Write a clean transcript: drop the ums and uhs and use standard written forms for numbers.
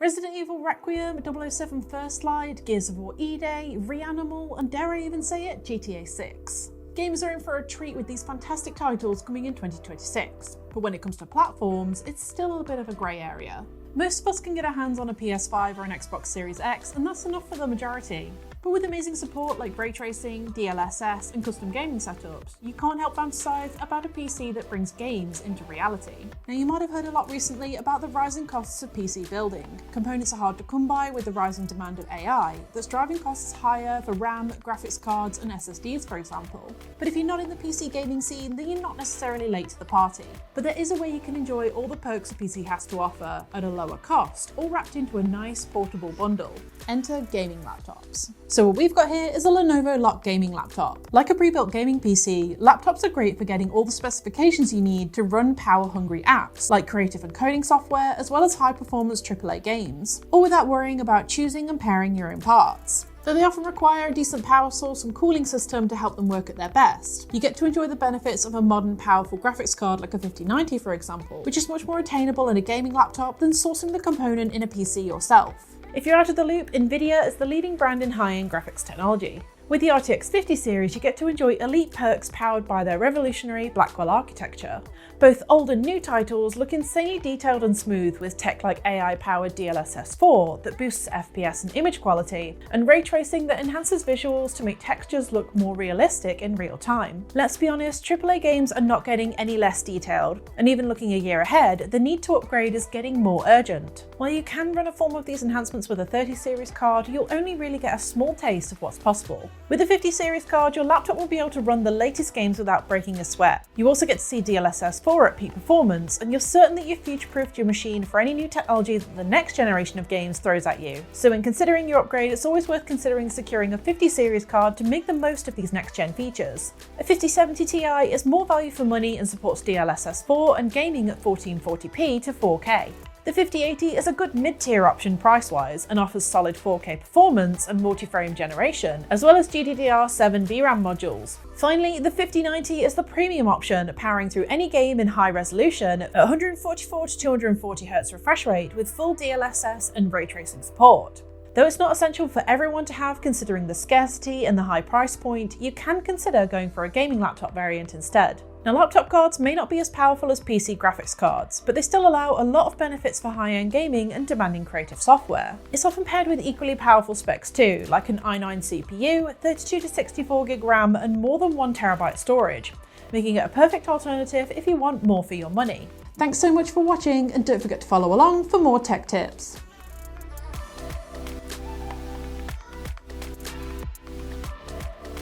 Resident Evil Requiem, 007 First Light, Gears of War E-Day, Reanimal, and dare I even say it, GTA 6. Gamers are in for a treat with these fantastic titles coming in 2026, but when it comes to platforms, it's still a bit of a grey area. Most of us can get our hands on a PS5 or an Xbox Series X, and that's enough for the majority. But with amazing support like ray tracing, DLSS, and custom gaming setups, you can't help fantasize about a PC that brings games into reality. Now, you might have heard a lot recently about the rising costs of PC building. Components are hard to come by with the rising demand of AI, that's driving costs higher for RAM, graphics cards, and SSDs, for example. But if you're not in the PC gaming scene, then you're not necessarily late to the party. But there is a way you can enjoy all the perks a PC has to offer at a lower cost, all wrapped into a nice portable bundle. Enter gaming laptops. So what we've got here is a Lenovo LOQ gaming laptop. Like a pre-built gaming PC, laptops are great for getting all the specifications you need to run power-hungry apps, like creative and coding software, as well as high-performance AAA games, all without worrying about choosing and pairing your own parts. Though they often require a decent power source and cooling system to help them work at their best, you get to enjoy the benefits of a modern, powerful graphics card like a 5090, for example, which is much more attainable in a gaming laptop than sourcing the component in a PC yourself. If you're out of the loop, Nvidia is the leading brand in high-end graphics technology. With the RTX 50 series, you get to enjoy elite perks powered by their revolutionary Blackwell architecture. Both old and new titles look insanely detailed and smooth with tech like AI-powered DLSS 4 that boosts FPS and image quality, and ray tracing that enhances visuals to make textures look more realistic in real time. Let's be honest, AAA games are not getting any less detailed, and even looking a year ahead, the need to upgrade is getting more urgent. While you can run a form of these enhancements with a 30 series card, you'll only really get a small taste of what's possible. With the 50 series card, your laptop will be able to run the latest games without breaking a sweat. You also get to see DLSS 4 at peak performance, and you're certain that you've future-proofed your machine for any new technology that the next generation of games throws at you. So when considering your upgrade, it's always worth considering securing a 50 series card to make the most of these next-gen features. A 5070 Ti is more value for money and supports DLSS 4 and gaming at 1440p to 4K. The 5080 is a good mid-tier option price-wise and offers solid 4K performance and multi-frame generation, as well as GDDR7 VRAM modules. Finally, the 5090 is the premium option, powering through any game in high resolution at 144 to 240Hz refresh rate with full DLSS and ray tracing support. Though it's not essential for everyone to have, considering the scarcity and the high price point, you can consider going for a gaming laptop variant instead. Now, laptop cards may not be as powerful as PC graphics cards, but they still allow a lot of benefits for high-end gaming and demanding creative software. It's often paired with equally powerful specs too, like an i9 CPU, 32 to 64GB RAM, and more than 1TB storage, making it a perfect alternative if you want more for your money. Thanks so much for watching, and don't forget to follow along for more tech tips.